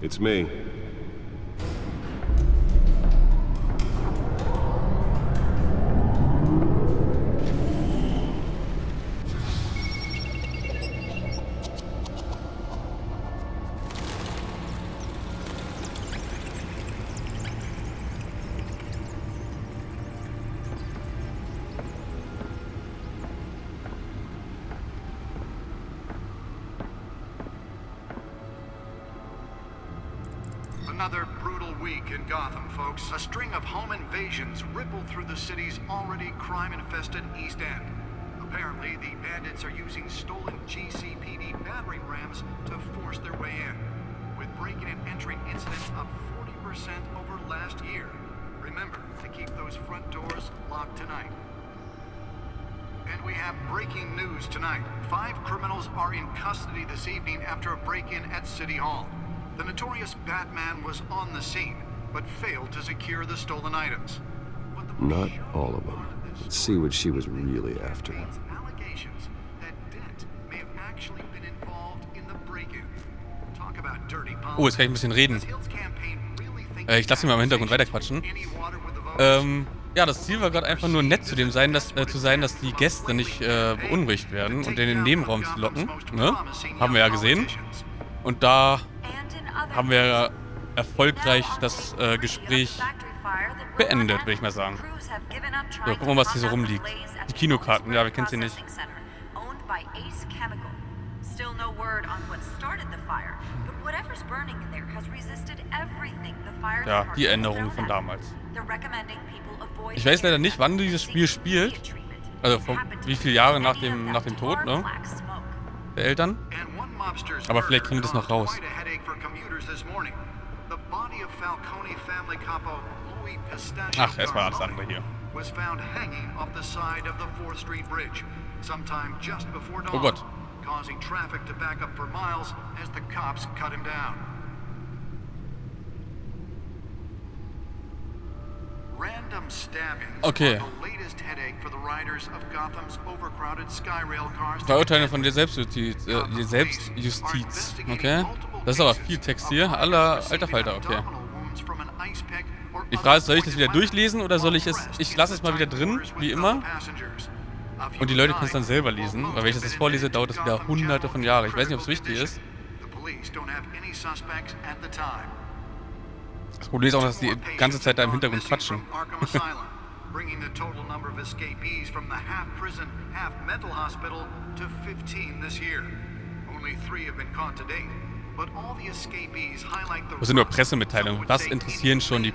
It's me. Another brutal week in Gotham, folks. A string of home invasions rippled through the city's already crime-infested East End. Apparently, the bandits are using stolen GCPD battering rams to force their way in, with breaking and entering incidents up 40% over last year. Remember to keep those front doors locked tonight. And we have breaking news tonight. 5 criminals are in custody this evening after a break-in at City Hall. The notorious Batman was on the scene, but failed to secure the stolen items. Not all of them. Let's see what she was really after. Allegations that Dent may have actually been involved in the break-in. Talk about dirty politics. Oh, jetzt kann ich ein bisschen reden. Ich lasse ihn mal im Hintergrund weiterquatschen. Ja, das Ziel war gerade einfach nur nett zu sein, dass die Gäste nicht beunruhigt werden und in den Nebenraum zu locken. Ne? Haben wir ja gesehen. Und da haben wir erfolgreich das Gespräch beendet, würde ich mal sagen. So, gucken wir mal, was hier so rumliegt. Die Kinokarten, ja, wir kennen sie nicht. Ja, die Erinnerungen von damals. Ich weiß leider nicht, wann dieses Spiel spielt. Also wie viele Jahre nach dem Tod, ne? Der Eltern. Aber vielleicht kriegen wir das noch raus. Ach, erstmal alles andere hier. Oh Gott. Okay. Verurteilung von der Selbstjustiz. Okay. Das ist aber viel Text hier. Alter Falter, okay. Die Frage ist, soll ich das wieder durchlesen oder soll ich es... Ich lasse es mal wieder drin, wie immer. Und die Leute können es dann selber lesen. Weil wenn ich das jetzt vorlese, dauert das wieder hunderte von Jahren. Ich weiß nicht, ob es wichtig ist. Das Problem ist auch, dass die ganze Zeit da im Hintergrund quatschen. Bringing the total number of escapees from the half-prison, half-mental hospital to 15 this year. Only 3 have been caught to date, but all the escapees highlight the... Das sind nur Pressemitteilungen. Was interessieren schon die...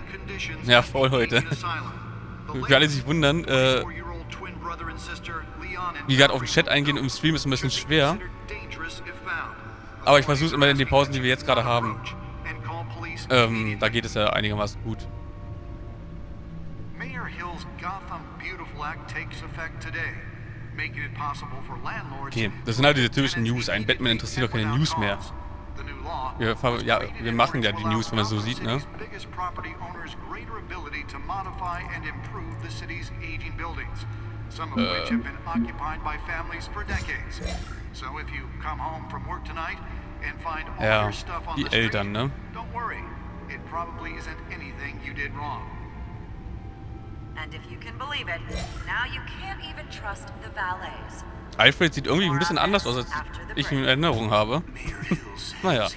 Ja, voll heute. Für alle, die sich wundern, wie gerade auf den Chat eingehen im Stream ist ein bisschen schwer. Aber ich versuche es immer in den Pausen, die wir jetzt gerade haben. Da geht es ja einigermaßen gut. Okay, das sind halt diese typischen News. Ein Batman interessiert doch keine News mehr. Wir machen ja die News, wenn man so sieht, ne? Ja, die Eltern, ne? Alfred sieht irgendwie ein bisschen anders aus, als ich ihn in Erinnerung habe. Naja.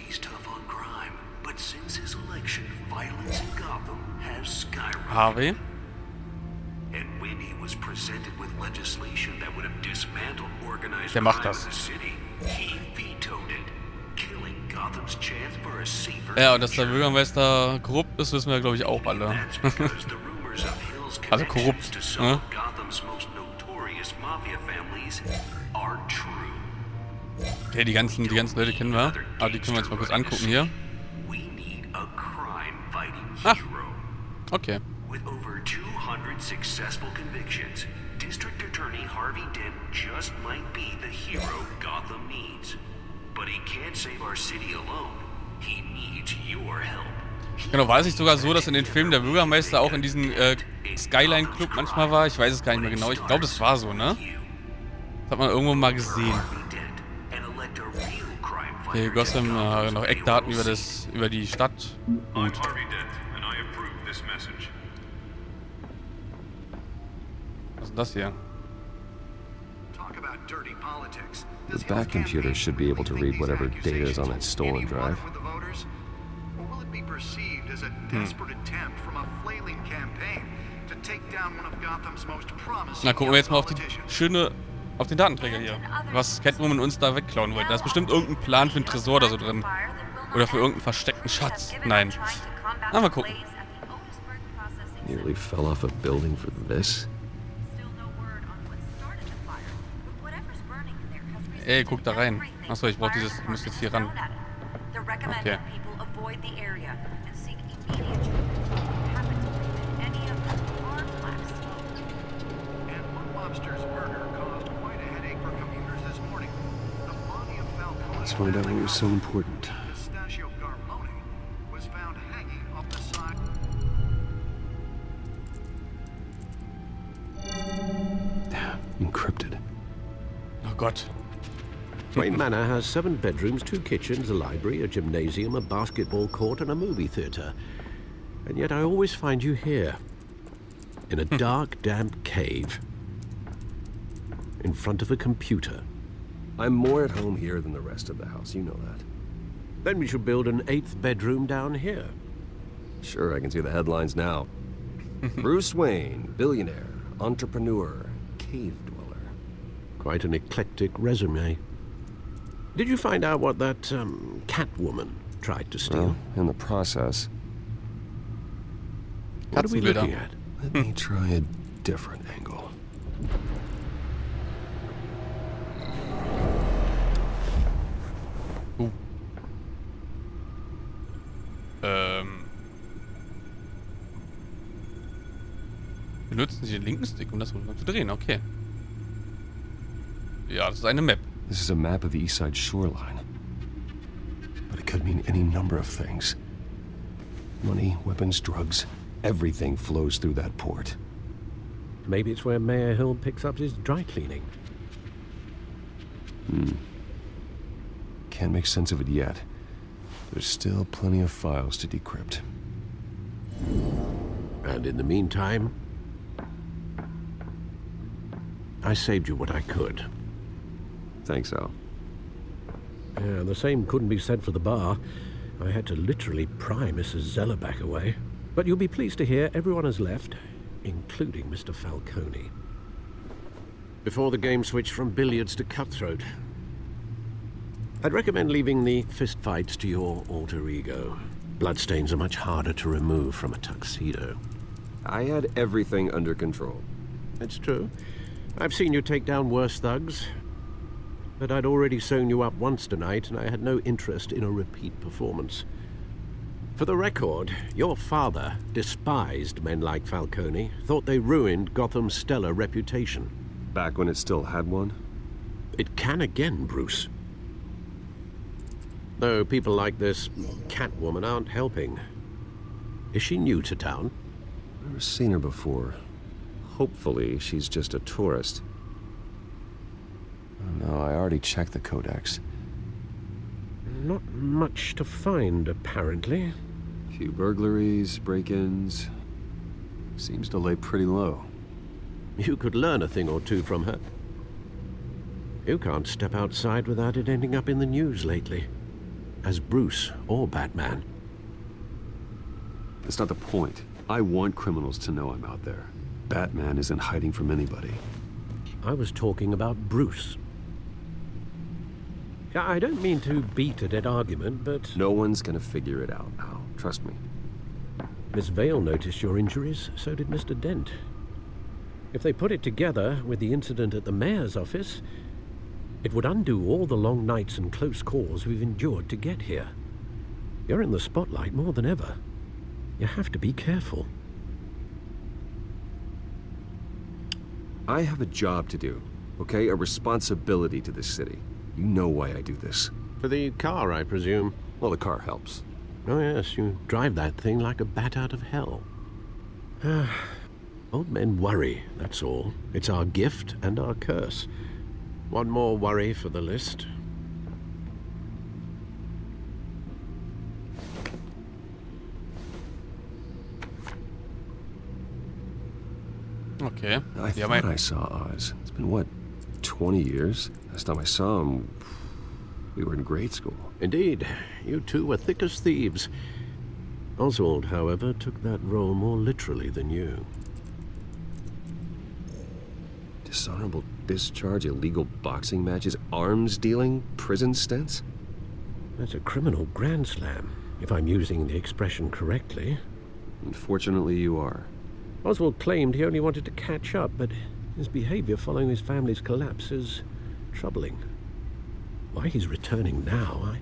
Harvey. Der macht das. Ja, und dass der Bürgermeister korrupt ist, wissen wir, glaube ich, auch alle. Also korrupt, ne? Okay, die ganzen Leute kennen wir. Aber die können wir uns mal kurz angucken hier. Ah, okay. District Attorney Harvey Dent just might be the hero Gotham needs. But he can't save our city alone. He needs your help. Genau, war es nicht sogar so, dass in den Filmen der Bürgermeister auch in diesem Skyline Club manchmal war? Ich weiß es gar nicht mehr genau. Ich glaube, das war so, ne? Das hat man irgendwo mal gesehen. Okay, Gotham, noch Eckdaten über das über die Stadt. Gut. Was ist denn das hier? The back computer should be able to read whatever data is on that stolen drive. Na, gucken wir jetzt mal auf die auf den Datenträger hier. Was Catwoman uns da wegklauen wollte. Da ist bestimmt irgendein Plan für einen Tresor oder so drin. Oder für irgendeinen versteckten Schatz. Nein. Na, mal gucken. Nearly fell off a building for this. Ey, guck da rein. Achso, ich brauche dieses. Ich muss jetzt hier ran. Okay. Let's find out what was so important. Encrypted. Oh Gott. Wayne Manor has 7 bedrooms, 2 kitchens, a library, a gymnasium, a basketball court, and a movie theatre. And yet I always find you here, in a dark, damp cave, in front of a computer. I'm more at home here than the rest of the house, you know that. Then we should build an 8th bedroom down here. Sure, I can see the headlines now. Bruce Wayne, billionaire, entrepreneur, cave dweller. Quite an eclectic resume. Did you find out what that Catwoman tried to steal? Well, in the process. What are we looking at? Let me try a different angle. Benutzen Sie den linken Stick, um das Rücken zu drehen. Okay. Ja, das ist eine Map. This is a map of the east side shoreline. But it could mean any number of things. Money, weapons, drugs, everything flows through that port. Maybe it's where Mayor Hill picks up his dry cleaning. Can't make sense of it yet. There's still plenty of files to decrypt. And in the meantime, I saved you what I could. Thanks, Al. Yeah, the same couldn't be said for the bar. I had to literally pry Mrs. Zeller back away. But you'll be pleased to hear everyone has left, including Mr. Falcone. Before the game switched from billiards to cutthroat. I'd recommend leaving the fistfights to your alter ego. Bloodstains are much harder to remove from a tuxedo. I had everything under control. It's true. I've seen you take down worse thugs. But I'd already sewn you up once tonight, and I had no interest in a repeat performance. For the record, your father despised men like Falcone, thought they ruined Gotham's stellar reputation. Back when it still had one? It can again, Bruce. Though people like this Catwoman aren't helping. Is she new to town? Never seen her before. Hopefully, she's just a tourist. No, I already checked the codex. Not much to find, apparently. Few burglaries, break-ins. Seems to lay pretty low. You could learn a thing or two from her. You can't step outside without it ending up in the news lately. As Bruce or Batman. That's not the point. I want criminals to know I'm out there. Batman isn't hiding from anybody. I was talking about Bruce. I don't mean to beat a dead argument, but... No one's gonna figure it out, Al. Trust me. Miss Vale noticed your injuries, so did Mr. Dent. If they put it together with the incident at the mayor's office, it would undo all the long nights and close calls we've endured to get here. You're in the spotlight more than ever. You have to be careful. I have a job to do, okay? A responsibility to this city. You know why I do this. For the car, I presume. Well, the car helps. Oh yes, you drive that thing like a bat out of hell. Old men worry, that's all. It's our gift and our curse. One more worry for the list. Okay. I thought I saw Oz. It's been, what, 20 years? Last time I saw him, we were in grade school. Indeed, you two were thick as thieves. Oswald, however, took that role more literally than you. Dishonorable discharge, illegal boxing matches, arms dealing, prison stints? That's a criminal grand slam, if I'm using the expression correctly. Unfortunately, you are. Oswald claimed he only wanted to catch up, but his behavior following his family's collapse is troubling. Why he's returning now, I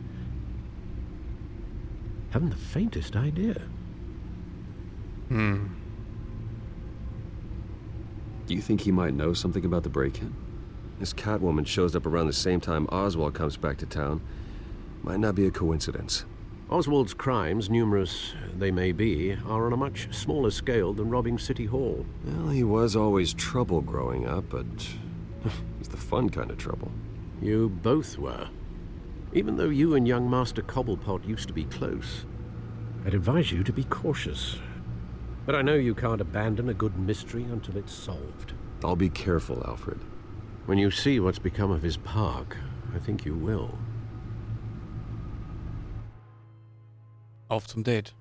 haven't the faintest idea. Do you think he might know something about the break-in? This Catwoman shows up around the same time Oswald comes back to town. Might not be a coincidence. Oswald's crimes, numerous they may be, are on a much smaller scale than robbing City Hall. Well, he was always trouble growing up, but he's the fun kind of trouble. You both were. Even though you and young Master Cobblepot used to be close, I'd advise you to be cautious. But I know you can't abandon a good mystery until it's solved. I'll be careful, Alfred. When you see what's become of his park, I think you will. Auf zum Date.